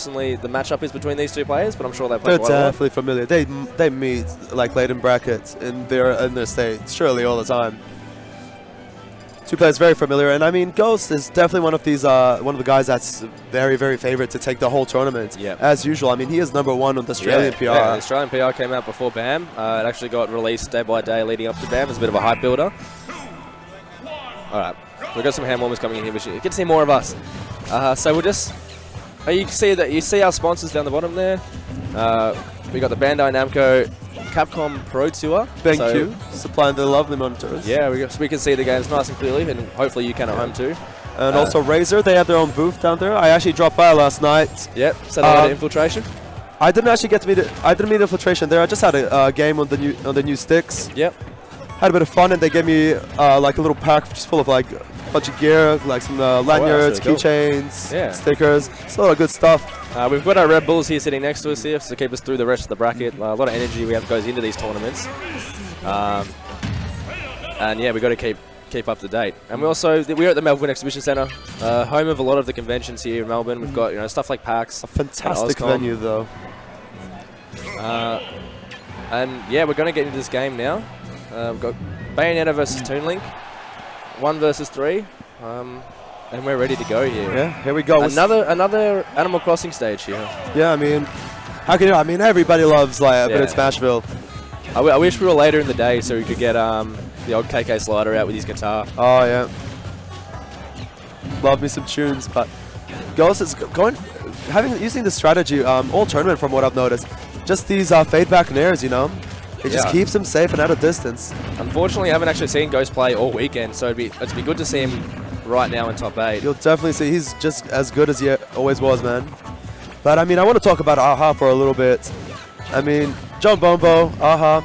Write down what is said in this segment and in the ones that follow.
personally the matchup is between these two players, but I'm sure they play They're definitely familiar. They meet like late in brackets in their states, surely all the time. Two players very familiar, and I mean Ghost is definitely one of the guys that's very, very favorite to take the whole tournament. Yep. As usual, I mean he is #1 on the Australian PR. Yeah, the Australian PR came out before BAM. It actually got released day by day leading up to BAM. It's a bit of a hype builder. All right, we've got some hand warmers coming in here. You get to see more of us. So we'll just. You see our sponsors down the bottom there. We got the Bandai Namco Capcom Pro Tour. Thank you. Supplying the lovely monitors. Yeah, we can see the games nice and clearly, and hopefully you can at home too. And also Razer, they have their own booth down there. I actually dropped by last night. Yep, so they had Infiltration. I didn't actually get to meet I didn't meet Infiltration there. I just had a game on the new sticks. Yep. Had a bit of fun, and they gave me like a little pack just full of like a bunch of gear, like some lanyards, really cool. keychains, stickers. It's a lot of good stuff. We've got our Red Bulls here sitting next to us here to keep us through the rest of the bracket. A lot of energy we have goes into these tournaments. And yeah, we've got to keep up to date. And we're at the Melbourne Exhibition Centre, home of a lot of the conventions here in Melbourne. We've got stuff like PAX. A fantastic venue though. And yeah, we're going to get into this game now. We've got Bayonetta versus Toon Link, 1 versus 3. And we're ready to go here. Yeah, here we go. Another Animal Crossing stage here. Yeah, I mean, how can you? I mean, everybody loves like a bit of Smashville. I wish we were later in the day so we could get the old KK Slider out with his guitar. Oh yeah, love me some tunes. But Ghost is using the strategy all tournament from what I've noticed. Just these fade back nairs, it just keeps him safe and at a distance. Unfortunately, I haven't actually seen Ghost play all weekend, so it'd be good to see him right now in top 8. You'll definitely see he's just as good as he always was, man. But I mean, I want to talk about AHA for a little bit. I mean, John Bombo, AHA,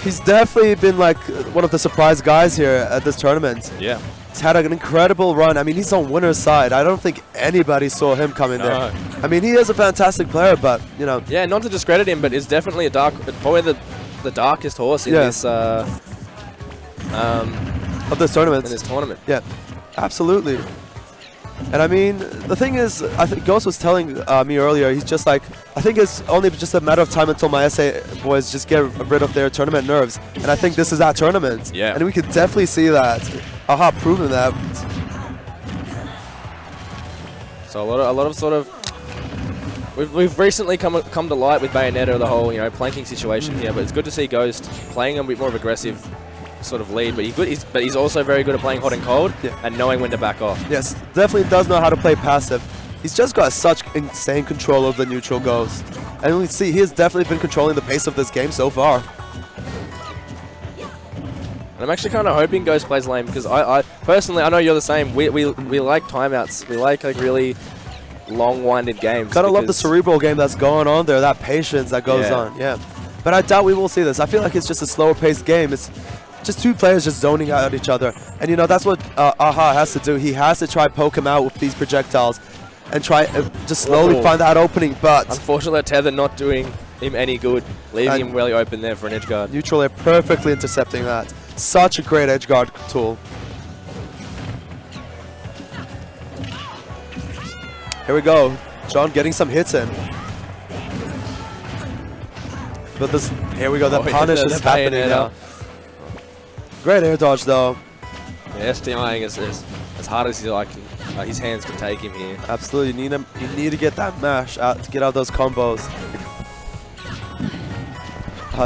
he's definitely been like one of the surprise guys here at this tournament. Yeah. He's had an incredible run. I mean, he's on winner's side. I don't think anybody saw him coming there. I mean, he is a fantastic player, but, Yeah, not to discredit him, but is definitely probably the darkest horse in this... of this tournament. In this tournament. Yeah. Absolutely. And I mean, the thing is, I think Ghost was telling me earlier, he's just like, I think it's only just a matter of time until my SA boys just get rid of their tournament nerves. And I think this is that tournament. Yeah. And we could definitely see that. AHA proving that. So a lot of sort of, we've recently come to light with Bayonetta, the whole, planking situation here, but it's good to see Ghost playing a bit more of aggressive sort of lead, but he's also very good at playing hot and cold and knowing when to back off. Yes, definitely does know how to play passive. He's just got such insane control of the neutral Ghost. And we see he has definitely been controlling the pace of this game so far. And I'm actually kind of hoping Ghost plays lane because I personally, I know you're the same. We like timeouts. We like really long-winded games. Gotta love the cerebral game that's going on there, that patience that goes on. Yeah. But I doubt we will see this. I feel like it's just a slower-paced game. It's just two players just zoning out at each other. And, that's what AHA has to do. He has to try poke him out with these projectiles and try just slowly find that opening. But unfortunately, Tether not doing him any good, leaving him really open there for an edge guard. Neutral air perfectly intercepting that. Such a great edge guard tool. Here we go. John getting some hits in. But here we go. The punish is happening now. Great air dodge, though. Yeah, SDIing is as hard as his hands can take him here. Absolutely. You need to get that mash out to get out those combos.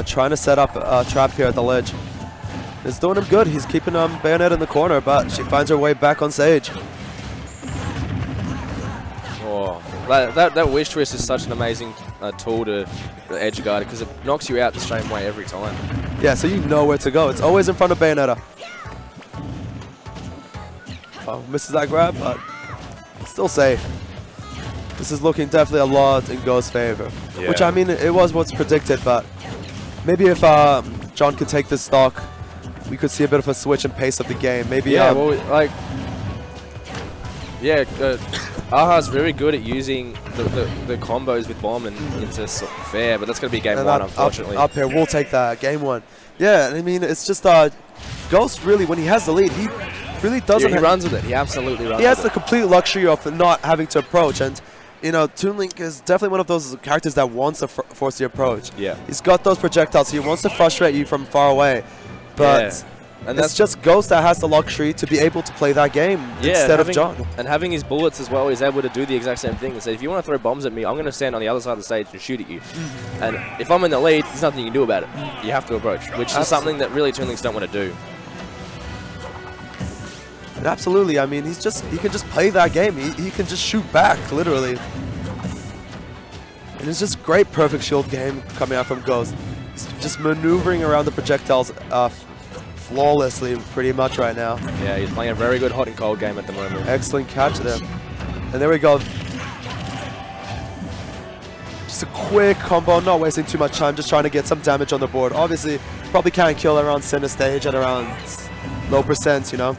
Trying to set up a trap here at the ledge. It's doing him good. He's keeping Bayonetta in the corner, but she finds her way back on stage. Oh, that wish twist is such an amazing tool to the edge guard because it knocks you out the same way every time. Yeah, so you know where to go. It's always in front of Bayonetta. Oh, misses that grab, but still safe. This is looking definitely a lot in Ghost's favor. Yeah. Which, I mean, it was what's predicted, but maybe if John could take this stock, we could see a bit of a switch in pace of the game. Maybe. Yeah, AHA's very good at using the combos with Bomb and into fair, but that's going to be game 1, unfortunately. Up here, we'll take that. Game 1. Yeah, I mean, it's just Ghost really, when he has the lead, he really doesn't. He runs with it. He absolutely runs with it. He has the complete luxury of not having to approach, and you know, Toon Link is definitely one of those characters that wants to force the approach. Yeah. He's got those projectiles. He wants to frustrate you from far away. But and it's just Ghost that has the luxury to be able to play that game instead of John. And having his bullets as well, he's able to do the exact same thing. And say, if you want to throw bombs at me, I'm going to stand on the other side of the stage and shoot at you. And if I'm in the lead, there's nothing you can do about it. You have to approach, which is something that really Toon Links don't want to do. And absolutely, I mean, he can just play that game. He can just shoot back, literally. And it's just great perfect shield game coming out from Ghost. He's just maneuvering around the projectiles flawlessly pretty much right now. Yeah, he's playing a very good hot and cold game at the moment. Excellent catch there. And there we go. Just a quick combo, not wasting too much time, just trying to get some damage on the board. Obviously, probably can't kill around center stage at around low percents, you know.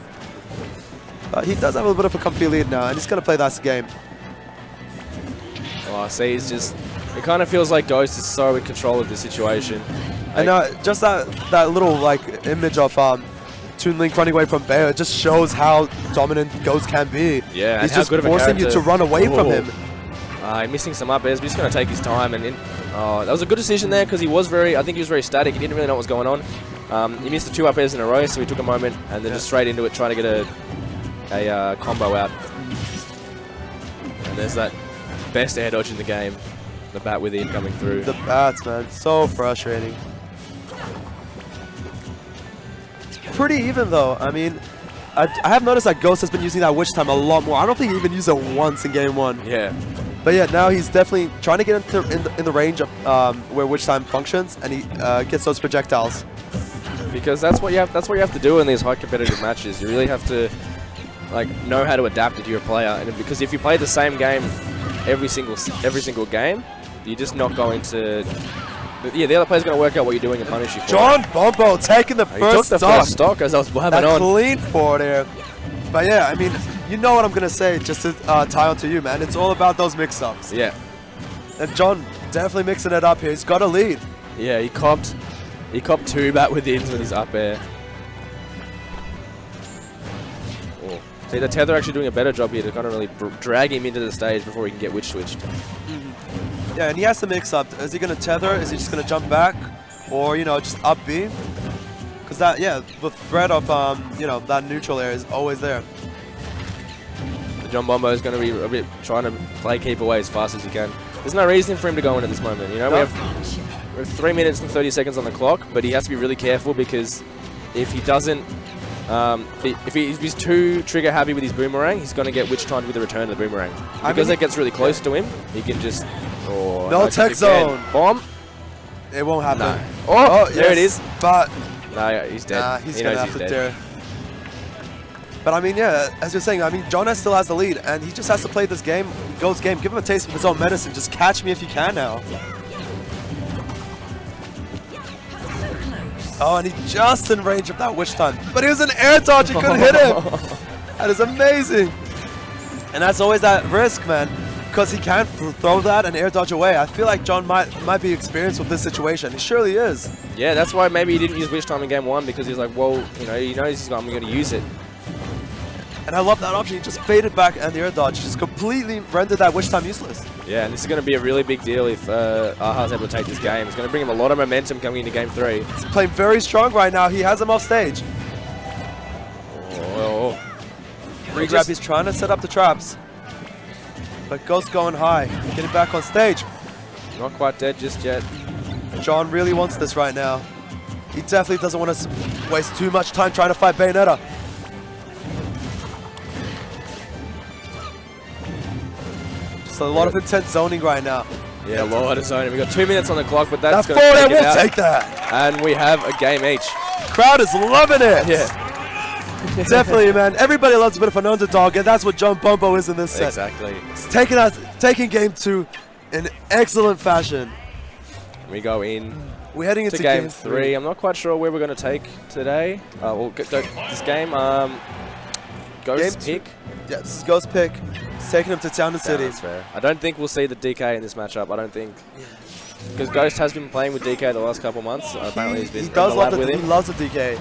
But he does have a little bit of a comfy lead now, and he's going to play that game. Oh, see, he's just... It kind of feels like Ghost is so in control of the situation. And just that little like image of Toon Link running away from Bayo just shows how dominant Ghost can be. Yeah, he's just forcing you to run away from him. Missing some up airs, but he's going to take his time. And that was a good decision there because he was I think he was very static. He didn't really know what was going on. He missed the 2 up airs in a row, so he took a moment and then just straight into it, trying to get a combo out. And there's that best air dodge in the game. The bat with him coming through. The bats, man. So frustrating. It's pretty even, though. I mean, I have noticed that Ghost has been using that Witch Time a lot more. I don't think he even used it once in game 1. Yeah. But yeah, now he's definitely trying to get in the range of where Witch Time functions, and he gets those projectiles. Because that's what you have to do in these high competitive matches. You really have to know how to adapt it to your player. And because if you play the same game every single game, you're just not going to... Yeah, the other player's going to work out what you're doing and punish you for John Bombo taking the first stock as I was blabbing on. Clean forward there. But yeah, I mean, you know what I'm going to say just to tie on to you, man. It's all about those mix-ups. Yeah. And John definitely mixing it up here. He's got a lead. Yeah, he copped 2 bat withins with his up air. Oh. See, the tether actually doing a better job here to kind of really drag him into the stage before he can get witch switched. Yeah, and he has to mix up. Is he going to tether? Is he just going to jump back? Or, you know, just up B? Because that, yeah, the threat of, you know, that neutral air is always there. The John Bombo is going to be a bit trying to play keep away as fast as he can. There's no reason for him to go in at this moment. You know, we have 3 minutes and 30 seconds on the clock, but he has to be really careful because if he doesn't, if he's too trigger happy with his boomerang, he's going to get witch timed with the return of the boomerang. Because that gets really close to him, he can just... Oh, no tech zone. Bomb. It won't happen. No. Oh, there yes, it is. But no, he's dead. Nah, he's going to have to dare. But I mean, yeah, as you're saying, I mean, John still has the lead, and he just has to play this game, Ghost game, give him a taste of his own medicine. Just catch me if you can now. Oh, and he just in range of that witch time. But he was an air dodge, he couldn't hit him. That is amazing. And that's always that risk, man. Because he can't throw that and air dodge away. I feel like John might be experienced with this situation. He surely is. Yeah, that's why maybe he didn't use witch time in game 1, because he's like, well, you know, he knows I'm going to use it. And I love that option. He just faded back and the air dodge just completely rendered that witch time useless. Yeah, and this is going to be a really big deal if Aha's able to take this game. It's going to bring him a lot of momentum coming into game 3. He's playing very strong right now. He has him off stage. Oh. Regrab, he's trying to set up the traps. But Ghost going high, getting back on stage. Not quite dead just yet. John really wants this right now. He definitely doesn't want to waste too much time trying to fight Bayonetta. Just a lot of intense zoning right now. Yeah, a lot of zoning. We've got 2 minutes on the clock, but that's going to take it out. Take that. And we have a game each. Crowd is loving it. Yeah. Definitely, man. Everybody loves a bit of an underdog, and that's what John Bombo is in this set. Exactly. It's taking game 2 in excellent fashion. We go in. We're heading into game 3. I'm not quite sure where we're going to take today. We'll get this game. Ghost pick. Yeah, this is Ghost pick. It's taking him to Town and City. That's fair. I don't think we'll see the DK in this matchup. I don't think. Because Ghost has been playing with DK the last couple months. Apparently he's been he loves the DK.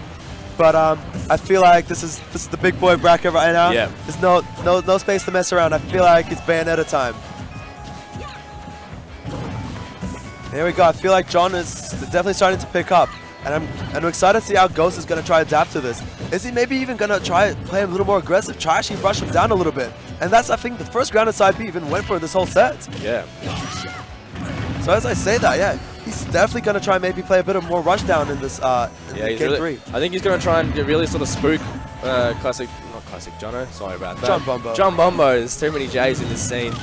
But I feel like this is the big boy bracket right now. Yeah. There's no space to mess around. I feel like it's Bayonetta time. Here we go. I feel like John is definitely starting to pick up. And I'm excited to see how Ghost is going to try to adapt to this. Is he maybe even going to try play a little more aggressive? Try actually rush him down a little bit. And that's, I think, the first grounded side B even went for this whole set. Yeah. So as I say that, yeah, he's definitely going to try maybe play a bit of more rush down in this game really, 3. I think he's going to try and really sort of spook not classic Jono, sorry about that. John Bombo. John Bombo, there's too many J's in this scene.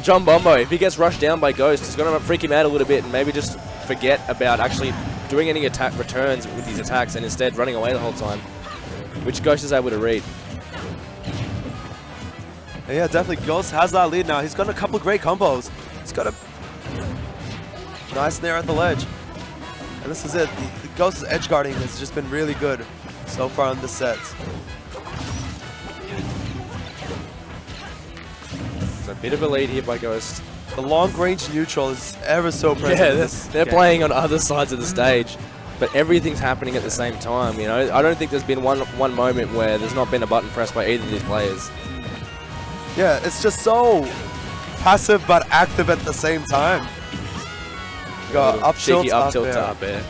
John Bombo, if he gets rushed down by Ghost, he's going to freak him out a little bit and maybe just forget about actually doing any attack returns with these attacks and instead running away the whole time, which Ghost is able to read. Yeah, definitely Ghost has that lead now. He's got a couple of great combos. He's got a nice snare at the ledge. And this is it. The Ghost's edge guarding has just been really good so far in this set. It's a bit of a lead here by Ghost. The long-range neutral is ever so present. Yeah, they're playing on other sides of the stage, but everything's happening at the same time. You know, I don't think there's been one moment where there's not been a button pressed by either of these players. Yeah, it's just so passive but active at the same time. Got up tilt, up tilt to up air.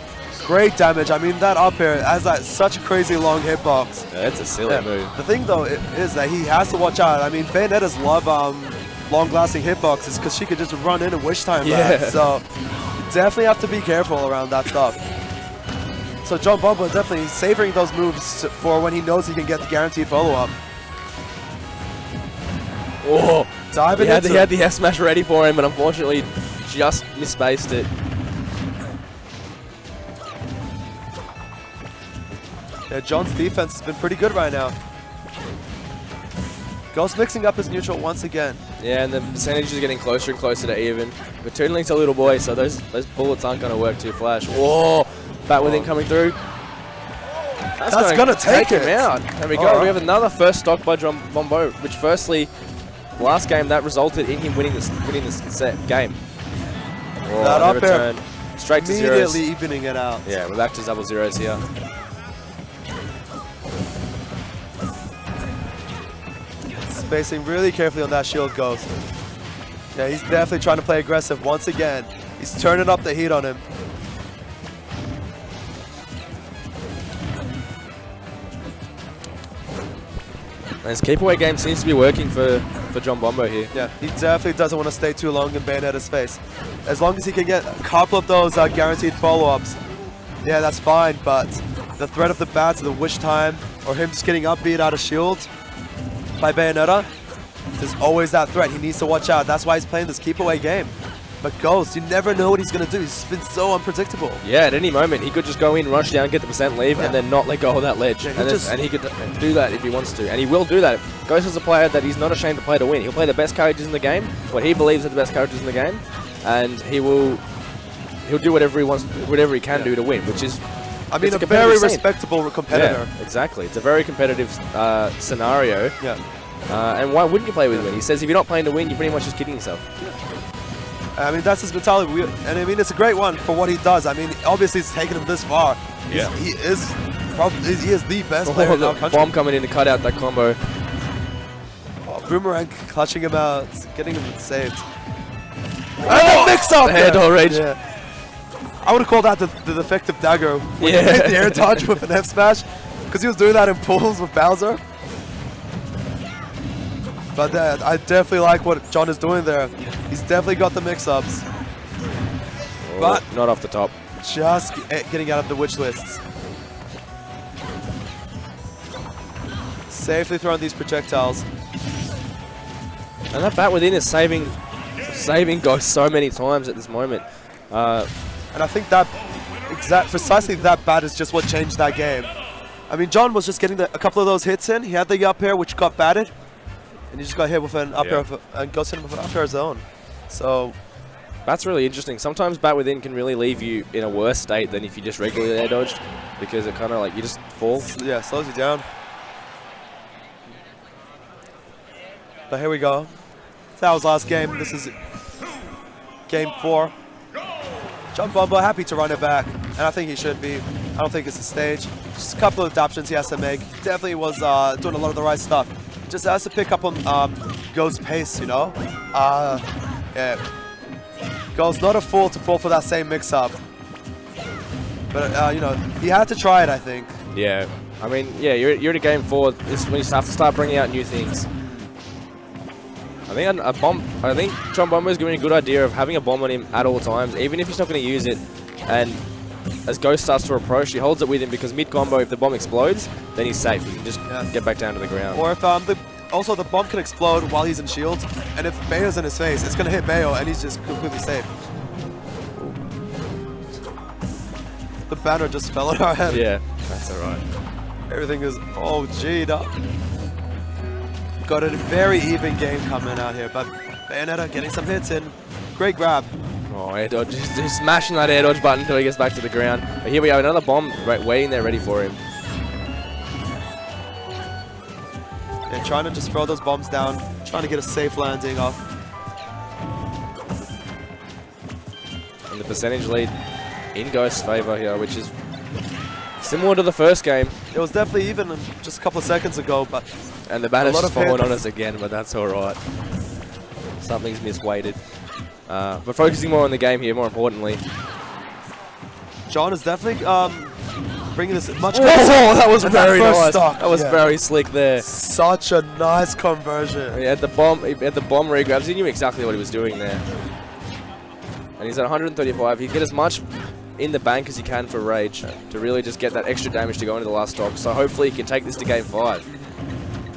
Great damage. I mean, that up air has that such a crazy long hitbox. Yeah, that's a silly move. The thing though is that he has to watch out. I mean, Bayonetta's love long-lasting hitboxes because she could just run in and wish time back. So you definitely have to be careful around that stuff. So John Bombo definitely savoring those moves for when he knows he can get the guaranteed follow-up. Oh, Diving he had the F smash ready for him, but unfortunately just misspaced it. Yeah, John's defense has been pretty good right now. Ghost mixing up his neutral once again. Yeah, and the percentage is getting closer and closer to even. But Toon Link's a little boy, so those bullets aren't going to work too flash. Whoa! Bat within coming through. That's going to take him out. There we go. We have another first stock by John Bombo, which firstly, last game, that resulted in him winning this game. Oh, that up air straight to zeros. Immediately evening it out. Yeah, we're back to double zeros here. Spacing really carefully on that shield Ghost. Yeah, he's definitely trying to play aggressive once again. He's turning up the heat on him. And his keep away game seems to be working for John Bombo here. Yeah, he definitely doesn't want to stay too long in Bayonetta's face. As long as he can get a couple of those guaranteed follow-ups, yeah, that's fine. But the threat of the bats, the wish time, or him just getting upbeat out of shield by Bayonetta, there's always that threat. He needs to watch out. That's why he's playing this keep away game. But Ghost, you never know what he's going to do. He's been so unpredictable. Yeah, at any moment, he could just go in, rush down, get the percent leave, and then not let go of that ledge. Yeah, and he could do that if he wants to. And he will do that. Ghost is a player that he's not ashamed to play to win. He'll play the best characters in the game, what he believes are the best characters in the game, and he'll do whatever he wants, whatever he can do to win, which is, I mean, a very respectable competitor. Yeah, exactly. It's a very competitive scenario. Yeah. And why wouldn't you play with win? He says if you're not playing to win, you're pretty much just kidding yourself. I mean, that's his mentality. And I mean, it's a great one for what he does. I mean, obviously, it's taken him this far. Yeah. He is the best player in our country. Bomb coming in to cut out that combo. Oh, Boomerang clutching him out, getting him saved. And the mix up the head door rage. Yeah. I would have called that the defective dagger when he made the air dodge with an F smash, because he was doing that in pulls with Bowser. But I definitely like what John is doing there. He's definitely got the mix-ups. Oh, but not off the top. Just getting out of the wish lists. Safely throwing these projectiles. And that bat within is saving Ghost so many times at this moment. And I think that precisely that bat is just what changed that game. I mean, John was just getting a couple of those hits in. He had the up air, which got batted. And he just got hit with an up air and Ghost hit him with an up air of his own. So that's really interesting. Sometimes bat within can really leave you in a worse state than if you just regularly air dodged, because it kind of like you just fall. Yeah, slows you down. But here we go. That was last game. This is game 4. John Bombo happy to run it back, and I think he should be. I don't think it's a stage. Just a couple of adaptations he has to make. Definitely was doing a lot of the right stuff. Just has to pick up on Ghost's pace, you know? Yeah. Goes not a fool to fall for that same mix-up. But, you know, he had to try it, I think. Yeah. I mean, yeah, you're at game 4. This is when you have to start bringing out new things. I think John Bombo is giving a good idea of having a bomb on him at all times, even if he's not going to use it. And as Ghost starts to approach, he holds it with him because mid-combo, if the bomb explodes, then he's safe. He can just get back down to the ground. Or if also the bomb can explode while he's in shields, and if Bayo's in his face, it's going to hit Bayo, and he's just completely safe. The banner just fell on our head. Yeah, that's alright. Everything is G'd up. Got a very even game coming out here, but Bayonetta getting some hits in. Great grab. Oh, air dodge. Just smashing that air dodge button until he gets back to the ground. But here we have another bomb waiting there ready for him. Yeah, trying to just throw those bombs down, trying to get a safe landing off. And the percentage lead in Ghost's favor here, which is similar to the first game. It was definitely even just a couple of seconds ago, but... And the banner's just fallen on us again, but that's alright. Something's misweighted. But focusing more on the game here, more importantly. John is definitely bringing this much closer. Oh, that was very nice. That was very slick there. Such a nice conversion. He had the bomb regrabs. He knew exactly what he was doing there. And he's at 135. He can get as much in the bank as he can for Rage to really just get that extra damage to go into the last stock. So hopefully he can take this to game 5.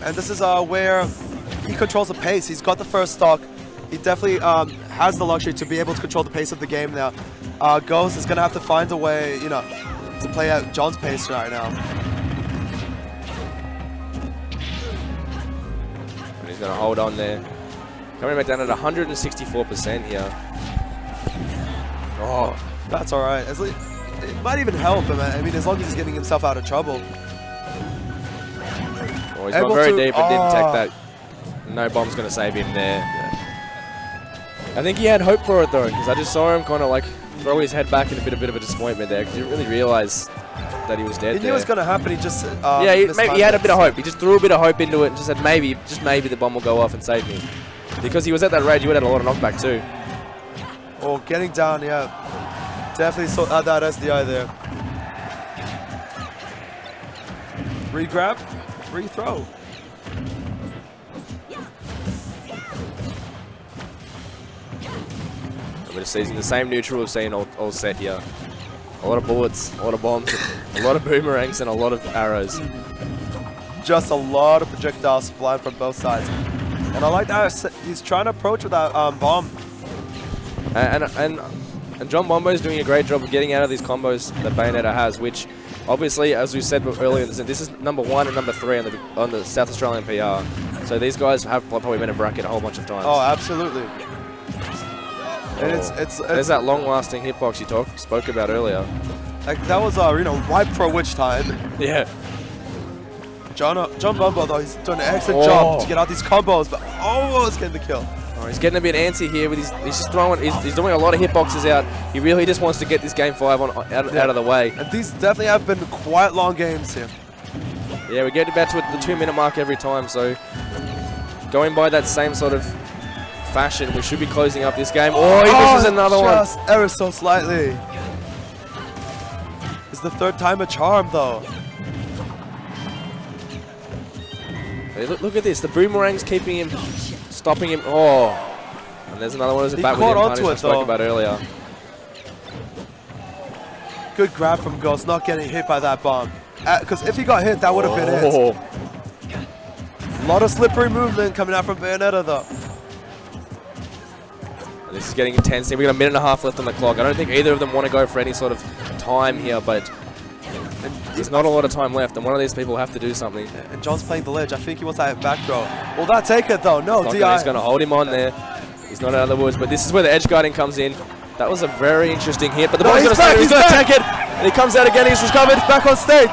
And this is where he controls the pace. He's got the first stock. He definitely has the luxury to be able to control the pace of the game now. Ghost is going to have to find a way, you know, to play out John's pace right now. And he's going to hold on there. Coming back down at 164% here. Oh, that's all right. It might even help him. I mean, as long as he's getting himself out of trouble. Oh, he's gone very deep and didn't take that. No bomb's going to save him there. I think he had hope for it though, because I just saw him kind of like throw his head back in a bit of a disappointment there, because he didn't really realize that he was dead. He knew it was going to happen. He just yeah, he had a bit of hope. He just threw a bit of hope into it and just said maybe, just maybe the bomb will go off and save me. Because he was at that rage, he would have had a lot of knockback too. Oh, getting down, yeah. Definitely saw that SDI there. Re-grab, re-throw. We're just using the same neutral we've seen all set here. A lot of bullets, a lot of bombs, a lot of boomerangs, and a lot of arrows. Just a lot of projectiles flying from both sides. And I like that he's trying to approach with that bomb. And John Bombo is doing a great job of getting out of these combos that Bayonetta has, which obviously, as we said earlier, this is number 1 and number 3 on the South Australian PR. So these guys have probably been in bracket a whole bunch of times. Oh, absolutely. And it's there's that long-lasting hitbox you spoke about earlier. Like that was you know, ripe for witch time. Yeah. John Bombo though, he's doing an excellent job to get out these combos, but almost getting the kill. Oh, he's getting a bit antsy here with he's just throwing. He's doing a lot of hitboxes out. He really just wants to get this game 5 out of the way. And these definitely have been quite long games here. Yeah, we get about to the 2-minute mark every time, so going by that same sort of fashion, we should be closing up this game. Oh, he misses another one. Just ever so slightly. It's the 3rd time a charm, though. Hey, look at this. The boomerang's keeping him, stopping him. Oh, and there's another one. There's a bat with him. Punish I spoke about earlier. Good grab from Ghost, not getting hit by that bomb. Because if he got hit, that would have been it. A lot of slippery movement coming out from Bayonetta, though. This is getting intense. We've got a minute and a half left on the clock. I don't think either of them want to go for any sort of time here, but there's not a lot of time left, and one of these people will have to do something. And John's playing the ledge. I think he wants that back throw. Will that take it, though? No, DI. He's going to hold him on there. He's not out of the woods, but this is where the edge guarding comes in. That was a very interesting hit, but the boy's going to take it. And he comes out again. He's recovered. Back on stage.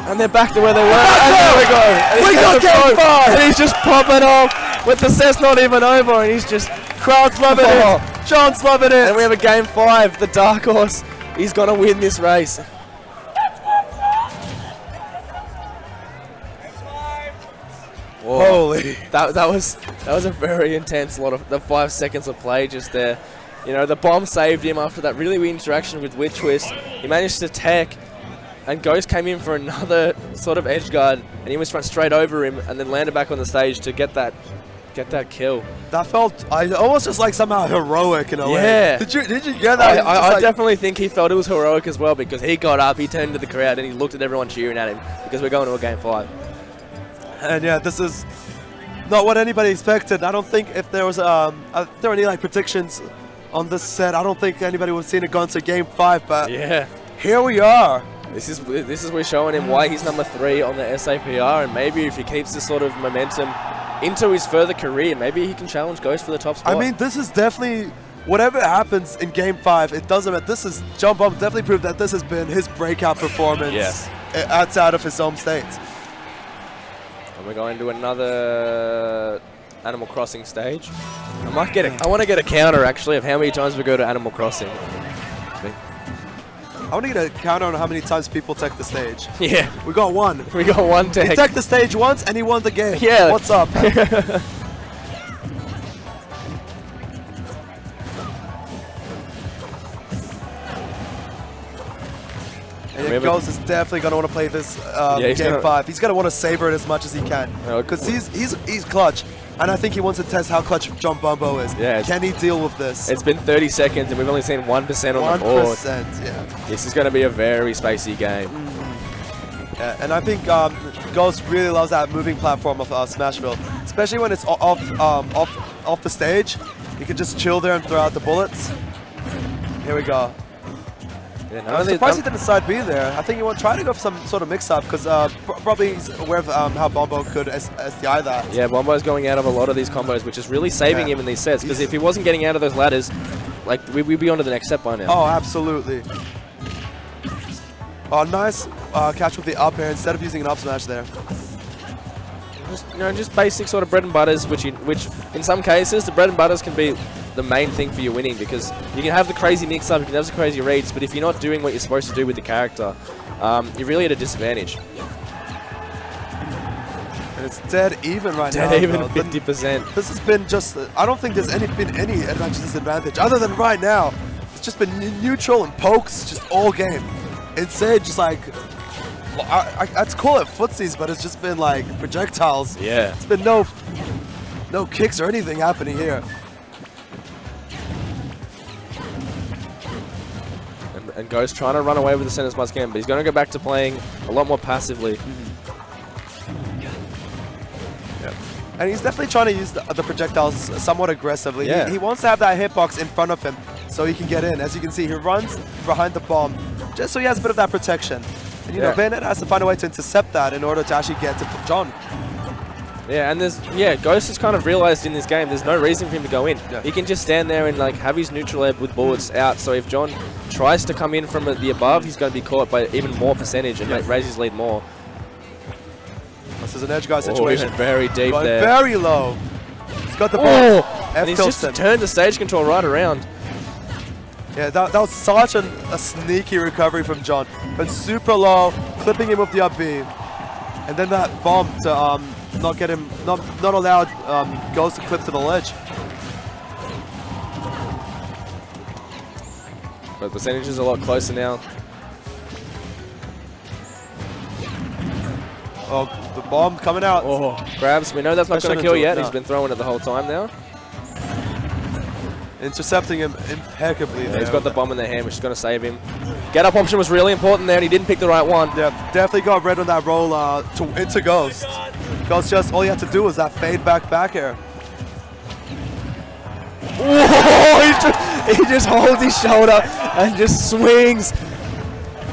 And they're back to where they were. And there we go. And we got game 5. And he's just popping off with the set's not even over, and he's just... Crowd's loving it. John's loving it. And we have a game 5. The dark horse. He's going to win this race. Whoa. Holy. That was a very intense lot of the 5 seconds of play just there. You know, the bomb saved him after that really weird interaction with Witch Twist. He managed to tech, and Ghost came in for another sort of edge guard, and he almost went straight over him and then landed back on the stage to get that kill. That felt almost just like somehow heroic in a way. Yeah. Did you get that? I definitely think he felt it was heroic as well, because he got up, he turned to the crowd, and he looked at everyone cheering at him, because we're going to a game 5. And yeah, this is not what anybody expected. I don't think if there was there were any like predictions on this set, I don't think anybody would have seen it go into game 5. But yeah, here we are. This is we're showing him why he's number 3 on the SAPR, and maybe if he keeps this sort of momentum into his further career, maybe he can challenge Ghost for the top spot. I mean, this is definitely, whatever happens in game 5, it doesn't matter. This is, John Bombo definitely proved that this has been his breakout performance outside of his home state. And we're going to another Animal Crossing stage. I want to get a counter actually of how many times we go to Animal Crossing. I want to get a count on how many times people tech the stage. Yeah. We got 1. We got 1 tech. He teched the stage once and he won the game. Yeah. What's up? And Ghost is definitely going to want to play this game 5. He's going to want to savor it as much as he can. Because he's clutch. And I think he wants to test how clutch John Bombo is. Yeah, can he deal with this? It's been 30 seconds and we've only seen 1% on the board. 1%, yeah. This is going to be a very spacey game. Yeah, and I think Ghost really loves that moving platform of Smashville. Especially when it's off the stage. You can just chill there and throw out the bullets. Here we go. Yeah, I'm surprised he didn't side B there. I think he would try to go for some sort of mix-up because probably he's aware of how Bombo could SDI that. Yeah, Bombo's going out of a lot of these combos, which is really saving him in these sets, because if he wasn't getting out of those ladders, like we'd be on to the next set by now. Oh, absolutely. Oh, nice catch with the up air instead of using an up smash there. Just basic sort of bread and butters, which in some cases the bread and butters can be the main thing for your winning, because you can have the crazy mix-up, you can have the crazy reads, but if you're not doing what you're supposed to do with the character, you're really at a disadvantage. And it's dead even right now. Dead even, 50%. This has been just, I don't think there's been any advantage disadvantage, other than right now. It's just been neutral and pokes just all game. Instead, just like, I'd call it footsies, but it's just been like projectiles. Yeah. It's been no kicks or anything happening here. And Ghost trying to run away with the center as much as can, but he's going to go back to playing a lot more passively. And he's definitely trying to use the projectiles somewhat aggressively. Yeah. He wants to have that hitbox in front of him so he can get in. As you can see, he runs behind the bomb just so he has a bit of that protection. And you know, Bayonetta has to find a way to intercept that in order to actually get to John. Yeah, and Ghost has kind of realized in this game there's no reason for him to go in. He can just stand there and like have his neutral ebb with bullets out, so if John tries to come in from the above, he's going to be caught by even more percentage and raise his lead more. This is an edge guard situation. He went very deep there. Very low. He's got the ball. And he's just turned the stage control right around. Yeah, that was such a sneaky recovery from John. Went super low, clipping him with the up B. And then that bomb to not allow Ghost to clip to the ledge. But the percentage is a lot closer now. Oh, the bomb coming out. Oh, grabs. We know that's not going to kill yet. He's been throwing it the whole time now. Intercepting him impeccably. Yeah, he's got the bomb in their hand, which is going to save him. Get up option was really important there, and he didn't pick the right one. Yeah, definitely got red on that roll into Ghost. Ghost just, all he had to do was that fade back air. Whoa, he just holds his shoulder and just swings.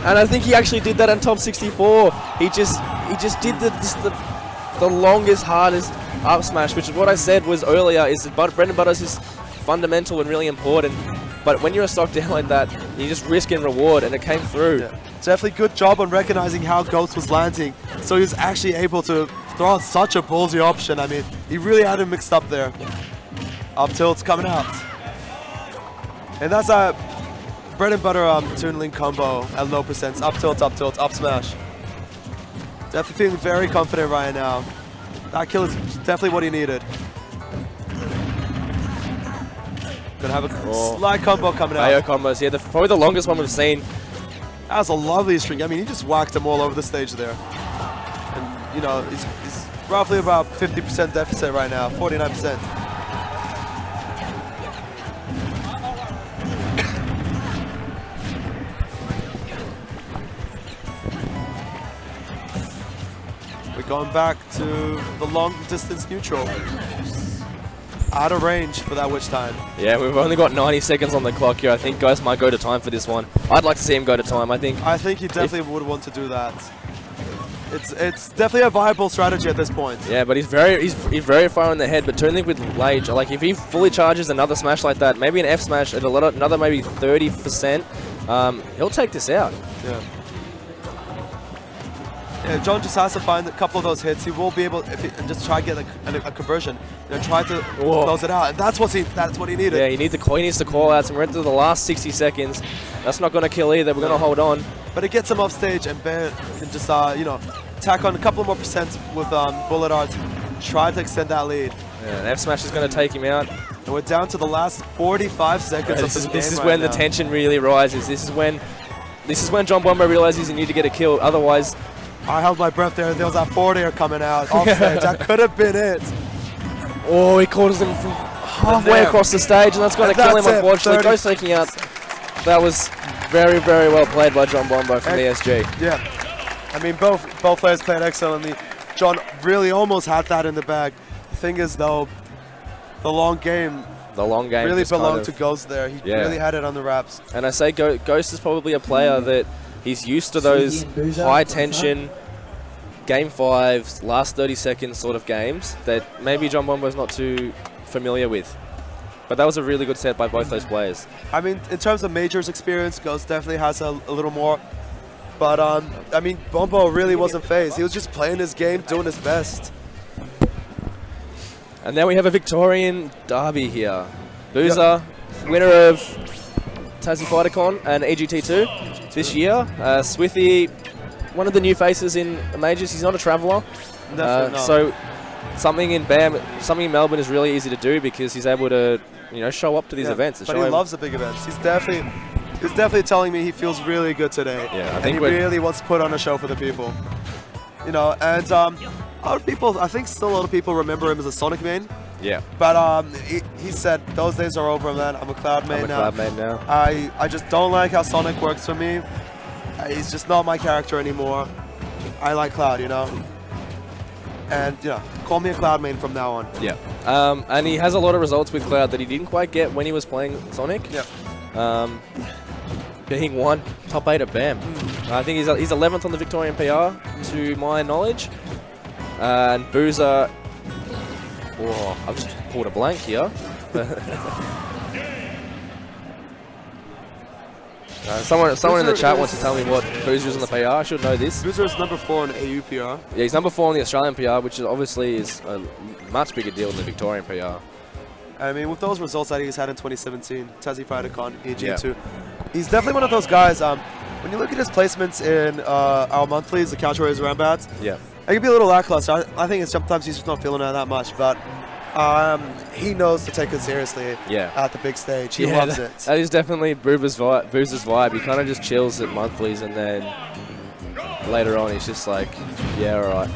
And I think he actually did that on top 64. He just did the longest, hardest up smash, which is what I said was earlier, is that bread and butter is fundamental and really important. But when you're a stock down like that, you just risk and reward, and it came through. Yeah. Definitely good job on recognizing how Ghost was landing, so he was actually able to throw out such a ballsy option. I mean, he really had him mixed up there. Up tilt's coming out. And that's a bread and butter Toon Link combo at low percents. Up tilt, up smash. Definitely feeling very confident right now. That kill is definitely what he needed. Gonna have a slight combo coming Bayo out. combos, yeah, probably the longest one we've seen. That was a lovely string. I mean, he just whacked him all over the stage there. And, you know, he's roughly about 50% deficit right now, 49%. We're going back to the long distance neutral. Out of range for that witch time. Yeah, we've only got 90 seconds on the clock here. I think Ghost might go to time for this one. I'd like to see him go to time. I think he definitely would want to do that. It's definitely a viable strategy at this point. Yeah, but he's very far in the head. But Toon with Lage, like if he fully charges another smash like that, maybe an F smash at another maybe 30%, he'll take this out. Yeah. Yeah, John just has to find a couple of those hits. He will be able, and just try to get a conversion, and try to close it out. And that's what he needed. Yeah, he needs to call outs, and we're into the last 60 seconds. That's not going to kill either. We're going to hold on. But it gets him off stage, and Ben can just you know, tack on a couple more percent with bullet arts, try to extend that lead. Yeah, an F smash is going to take him out. And we're down to the last 45 seconds of the game. This is when the tension really rises. This is when John Bombo realizes he needs to get a kill. Otherwise. I held my breath there. There was that forward air coming out off stage. That could have been it. Oh, he caught him from halfway across the stage, and that's going to kill him, unfortunately. Ghost taking out. That was very, very well played by John Bombo from the SG. Yeah. I mean, both players played excellently. John really almost had that in the bag. The thing is, though, the long game really belonged to Ghost there. He really had it on the wraps. And I say Ghost is probably a player that he's used to those high-tension, Game 5, last 30 seconds sort of games that maybe John Bombo's not too familiar with. But that was a really good set by both those players. I mean, in terms of Majors experience, Ghost definitely has a little more. But, I mean, Bombo really wasn't phased. He was just playing his game, doing his best. And then we have a Victorian derby here. Boozer, winner of Tassie FighterCon and EGT2 this year. Swithy, one of the new faces in Majors. He's not a traveller. So something in Melbourne is really easy to do because he's able to, you know, show up to these events. But he loves the big events. He's definitely telling me he feels really good today. Yeah, he really wants to put on a show for the people. You know, and a lot of people, I think still a lot of people remember him as a Sonic main. Yeah. But he said those days are over, man. I'm a Cloud main now. I just don't like how Sonic works for me. He's just not my character anymore. I like Cloud, you know. And, you know, call me a Cloud main from now on. Yeah. And he has a lot of results with Cloud that he didn't quite get when he was playing Sonic. Yeah. Being one top 8 at BAM. I think he's 11th on the Victorian PR, to my knowledge. And Boozer, I've just pulled a blank here. Someone in the chat wants to tell me what Boozer's on the PR. I should know this. Boozer's number 4 in AU PR. Yeah, he's number 4 on the Australian PR, which is obviously a much bigger deal than the Victorian PR. I mean, with those results that he's had in 2017, Tassie FighterCon, EG2, he's definitely one of those guys. When you look at his placements in our monthlies, the Couch Warriors Roundabouts, it can be a little lackluster. I think sometimes he's just not feeling it that much, but he knows to take it seriously at the big stage. He loves it. That is definitely Boozer's vibe. He kind of just chills at monthlies, and then later on he's just like, yeah, all right.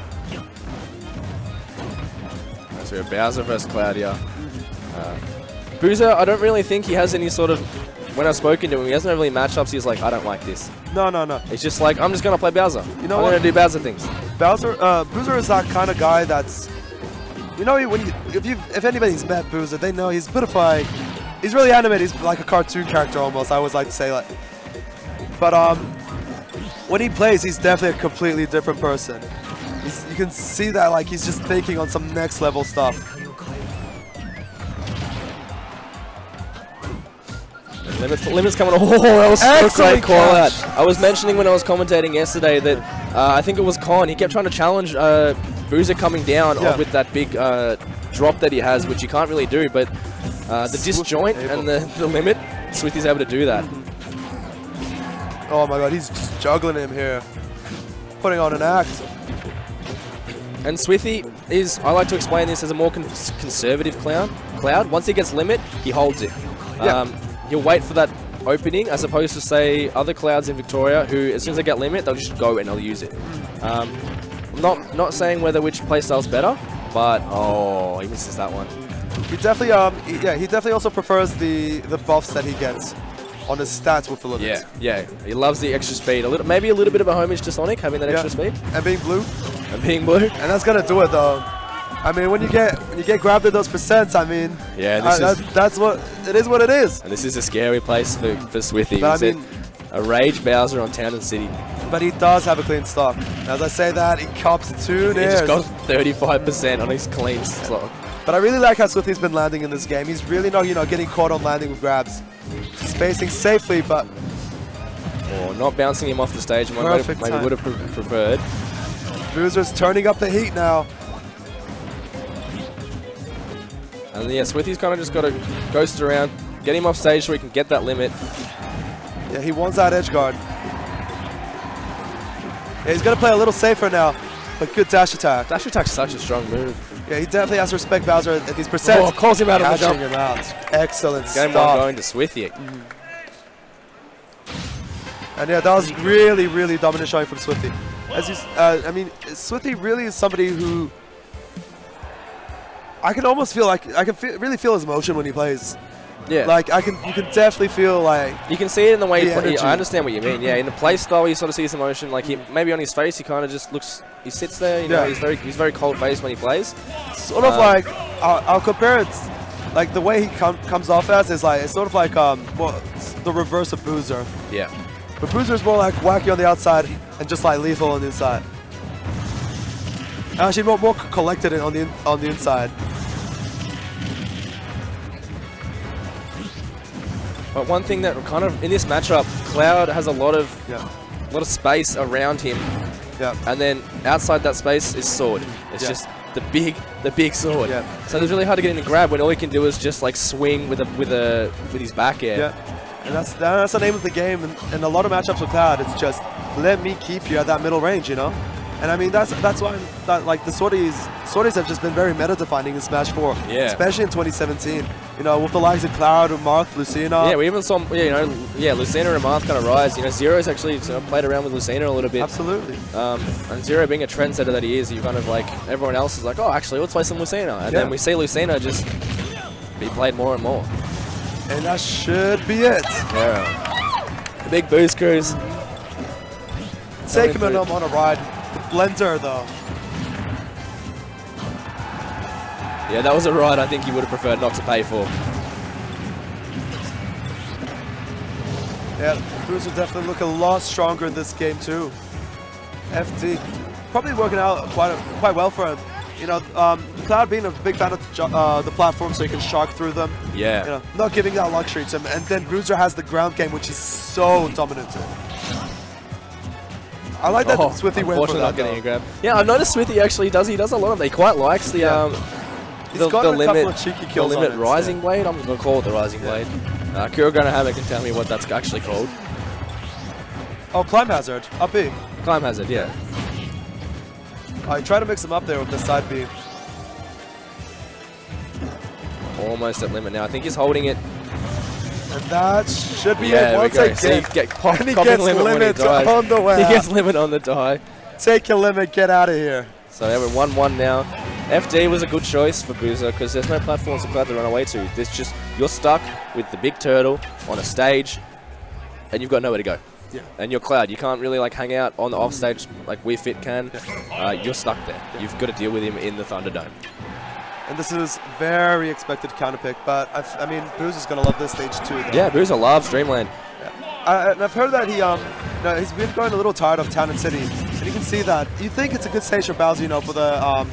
So we have Bowser versus Cloud here. Boozer, I don't really think he has any sort of, when I've spoken to him, he hasn't really matchups. He's like, I don't like this. No. It's just like, I'm just going to play Bowser. You know I'm going to do Bowser things. Boozer is that kind of guy that's, you know, if anybody's met Boozer, they know he's a bit of like, he's really animated. He's like a cartoon character almost, I always like to say. But when he plays, he's definitely a completely different person. You can see that like he's just thinking on some next level stuff. Limits coming on. Oh, that was a great call out. I was mentioning when I was commentating yesterday that I think it was Con. He kept trying to challenge Boozer coming down with that big drop that he has, which you can't really do. But the disjoint and the limit, Swithy's able to do that. Oh my god, he's just juggling him here. Putting on an act. And Swithy is, I like to explain this as a more conservative Cloud. Once he gets limit, he holds it. He'll wait for that opening as opposed to, say, other Clouds in Victoria who, as soon as they get limit, they'll just go and they'll use it. I'm not saying whether which playstyle's better, but he misses that one. He definitely, he definitely also prefers the buffs that he gets on his stats with the limit. Yeah. He loves the extra speed. Maybe a little bit of a homage to Sonic, having that extra speed. And being blue. And that's gonna do it though. I mean, when you get grabbed at those percents, I mean, that's what it is. What it is. And this is a scary place for Swithy. But I mean, a Rage Bowser on Town and City. But he does have a clean stock. As I say that, he cops 2 nairs. He just got 35% on his clean stock. But I really like how Swithy's been landing in this game. He's really not, getting caught on landing with grabs. Spacing safely, but not bouncing him off the stage. Maybe would have preferred. Boozer's turning up the heat now. And yeah, Swithy's kind of just got to ghost around, get him off stage so he can get that limit. Yeah, he wants that edge guard. Yeah, he's going to play a little safer now, but good dash attack. Dash attack's such a strong move. Yeah, he definitely has to respect Bowser at these percents. Calls him out of the jump. Him out. Excellent Game stop. one going to Swithy. And yeah, that was really, really dominant showing from Swithy. I mean, Swithy really is somebody who I can almost feel like really feel his emotion when he plays. Yeah. Like you can definitely feel like you can see it in the way I understand what you mean. Yeah, in the play style you sort of see his emotion. Like maybe on his face he kind of just looks. He sits there. You know, he's very cold faced when he plays. Sort of like I'll compare it. Like the way he comes off as is like it's sort of like the reverse of Boozer. Yeah. But Boozer's more like wacky on the outside and just like lethal on the inside. Actually, more collected on the inside. But one thing that kind of in this matchup, Cloud has a lot of space around him. Yeah. And then outside that space is Sword. It's just the big sword. Yeah. So it's really hard to get in the grab when all he can do is just like swing with his back air. Yeah. And that's the name of the game. And a lot of matchups with Cloud, it's just let me keep you at that middle range, And I mean that's why like the sorties have just been very meta defining in Smash 4. Yeah. Especially in 2017. With the likes of Cloud, Marth, Lucina. Yeah, we even saw Lucina and Marth kind of rise. Zero's actually played around with Lucina a little bit. Absolutely. And Zero being a trendsetter that he is, you kind of like everyone else is like, oh, actually, let's play some Lucina, and then we see Lucina just be played more and more. And that should be it. Yeah. The big boost cruise. Taking him on a ride. The blender, though. Yeah, that was a ride I think he would have preferred not to pay for. Yeah, Boozer definitely look a lot stronger in this game, too. FD probably working out quite well for him. Cloud being a big fan of the platform so he can shark through them. Yeah. Not giving that luxury to him. And then Boozer has the ground game, which is so dominant in. I like that Swithy went for that, not getting a grab. Yeah, I've noticed Swithy actually does. He does a lot of. He quite likes the He's got a couple of cheeky kills the limit rising blade. I'm going to call it the rising blade. Kuroganahammer can tell me what that's actually called. Oh, climb hazard. Up B. Climb hazard, yeah. I try to mix him up there with the side B. Almost at limit now. I think he's holding it. And that should be it once again. again. So he and he gets limit on the way. He gets limit on the die. Take your limit, get out of here. So we're 1-1 now. FD was a good choice for Boozer because there's no platforms for Cloud to run away to. There's just, you're stuck with the big turtle on a stage and you've got nowhere to go. Yeah. And you're Cloud. You can't really like hang out on the off stage like Wii Fit can. You're stuck there. You've got to deal with him in the Thunderdome. And this is very expected counter pick, but I mean, Boozer's going to love this stage too. Though. Yeah, Boozer loves Dreamland. Yeah. And I've heard that he's been going a little tired of Town and City. And you can see that. You think it's a good stage for Bowser, for the,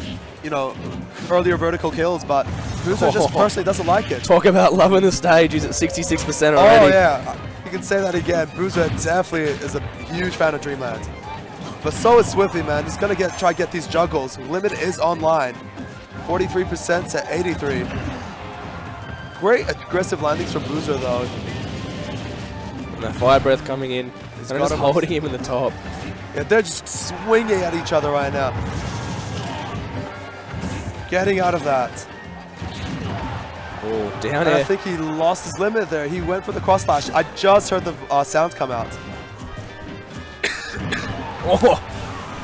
earlier vertical kills, but Boozer just personally doesn't like it. Talk about loving the stage. He's at 66% already. Oh, yeah. You can say that again. Boozer definitely is a huge fan of Dreamland. But so is Swifty, man. He's going to try to get these juggles. Limit is online. 43% to 83. Great aggressive landings from Boozer, though. And that fire breath coming in. He's just holding him in the top. Yeah, they're just swinging at each other right now. Getting out of that. Oh, down And I air. think he lost his limit there. He went for the cross slash. I just heard the sound come out. Oh,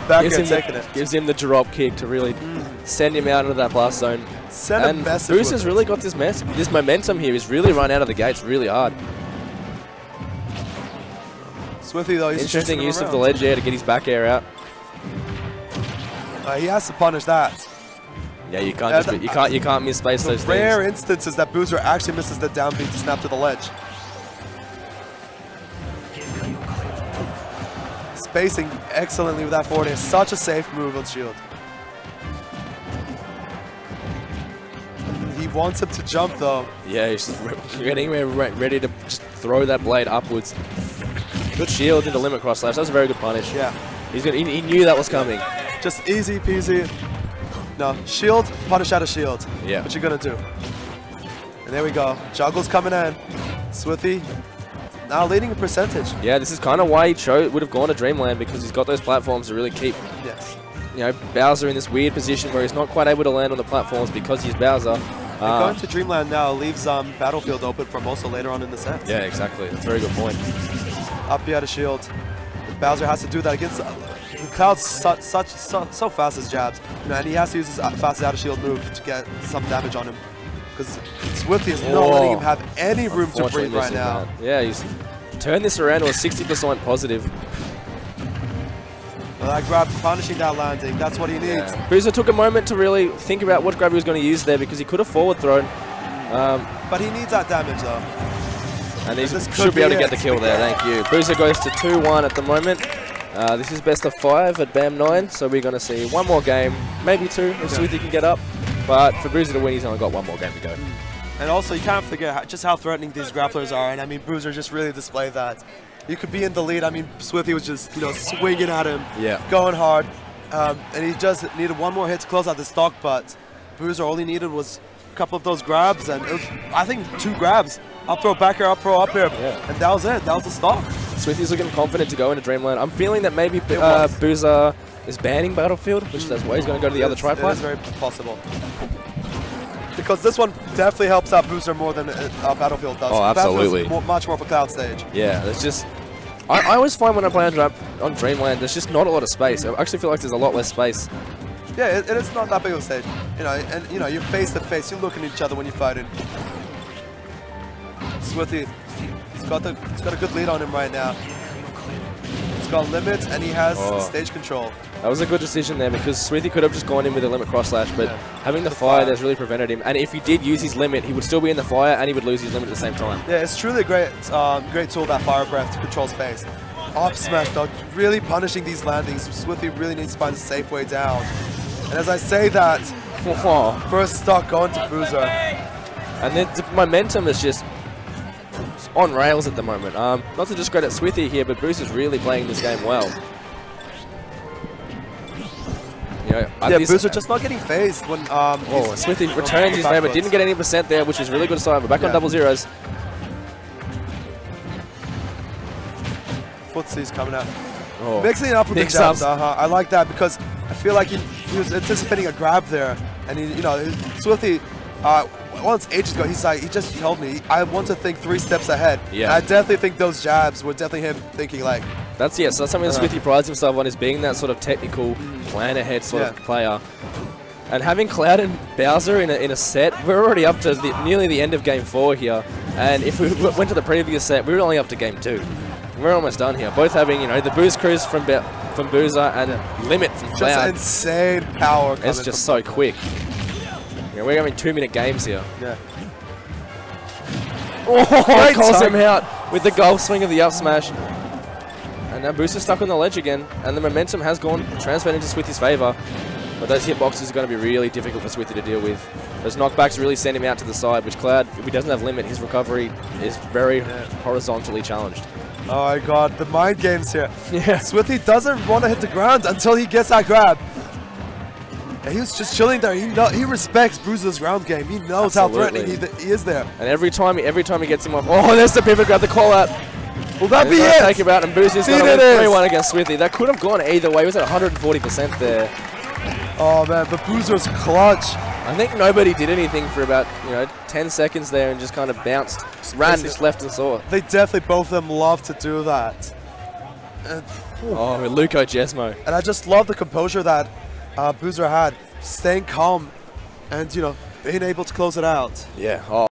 Back air taking it. gives him the drop kick to really send him out into that blast zone. Send a And message. Booster's really got this momentum here. He's really run out of the gates really hard. Swifty though, he's Interesting chasing use him of the around. ledge there to get his back air out. He has to punish that. Yeah, you can't you can't miss space those Rare things. instances that Boozer actually misses the down beat to snap to the ledge. Spacing excellently with that forward air. Such a safe move on shield. He wants him to jump though. Yeah, he's getting ready to just throw that blade upwards. Good shield into limit cross slash. That was a very good punish. Yeah. He knew that was coming. Just easy peasy. No, shield, punish out of shield. Yeah. What you gonna do? And there we go. Juggle's coming in. Swifty now leading a percentage. Yeah, this is kind of why he would have gone to Dreamland, because he's got those platforms to really keep, Yes. you know, Bowser in this weird position where he's not quite able to land on the platforms because he's Bowser. Going to Dreamland now leaves Battlefield open for Moso later on in the set. Yeah, exactly. That's a very good point. Up he had a shield. Bowser has to do that against Cloud's so fast as jabs. You know, and he has to use his fast out of shield move to get some damage on him. Because Swifty is not letting him have any room to breathe right now. That. Yeah, he's turned this around to a 60% positive. Well, that grab punishing that landing, that's what he needs. Yeah. Boozer took a moment to really think about what grab he was going to use there, because he could have forward thrown. But he needs that damage though. And he should be able to get the kill there, thank you. Boozer goes to 2-1 at the moment. This is best of 5 at BAM 9, so we're going to see one more game, maybe 2 if Swifty can get up. But for Boozer to win, he's only got one more game to go. And also, you can't forget just how threatening these grapplers are. And I mean, Boozer just really displayed that. You could be in the lead. I mean, Swifty was just, swinging at him, going hard. And he just needed one more hit to close out the stock, but Boozer all he needed was a couple of those grabs, and it was, I think, 2 grabs. Up throw, back air, up throw, up air. Yeah. And that was it. That was the stock. Swifty's looking confident to go into Dreamland. I'm feeling that maybe Boozer is banning Battlefield, which is why he's going to go to the other tripod. It is very possible. Because this one definitely helps out Boozer more than Battlefield does. Oh, absolutely. Battlefield's much more of a cloud stage. Yeah, it's just... I always find when I play on Dreamland, there's just not a lot of space. I actually feel like there's a lot less space. Yeah, it's not that big of a stage. And you're face to face. You look at each other when you're fighting. Swifty, he's got a good lead on him right now. He's got limits and he has stage control. That was a good decision there, because Swifty could have just gone in with a limit cross slash, but having the fire there's really prevented him. And if he did use his limit, he would still be in the fire and he would lose his limit at the same time. Yeah, it's truly a great tool, that fire breath, to control space. Up smash though, really punishing these landings. Swifty really needs to find a safe way down. And as I say that, first stock going to Boozer. And then the momentum is just on rails at the moment. Not to discredit Swifty here, but Boozer's really playing this game well. Boozer just not getting phased when Swifty returns his name, but didn't get any percent there, which is really good sign. We're back on double zeros. Footsie's coming out. Mixing it up with the jabs. I like that, because I feel like he was anticipating a grab there, and Swifty. Once ages ago, he just told me, I want to think 3 steps ahead. Yeah. And I definitely think those jabs were definitely him thinking like. So that's something that Swifty prides himself on, is being that sort of technical, plan ahead sort of player. And having Cloud and Bowser in a set, we're already up to nearly the end of game 4 here. And if we went to the previous set, we were only up to game 2. We're almost done here. Both having, the boost cruise from Boozer and limit from Cloud. Just insane power. It's just so quick. We're having 2-minute games here. Yeah. He calls him out with the golf swing of the up smash. And now Boozer's stuck on the ledge again, and the momentum has transferred into Swifty's favor. But those hitboxes are going to be really difficult for Swifty to deal with. Those knockbacks really send him out to the side, which Cloud, if he doesn't have limit, his recovery is very horizontally challenged. Oh my god, the mind games here. Yeah. Swifty doesn't want to hit the ground until he gets that grab. And he was just chilling there. He respects Boozer's ground game. He knows how threatening he is there. And every time he gets him off. Oh, there's the pivot grab, the call out. Will that be it? Take him out, and Boozer's going to win 3-1 against Swifty. That could have gone either way. He was at 140% there. Oh man, but Boozer's clutch. I think nobody did anything for about 10 seconds there and just kind of bounced, ran, just left and saw. They definitely, both of them love to do that. Oh, with Luco Jesmo. And I just love the composure that Boozer had, staying calm and, being able to close it out. Yeah. Oh.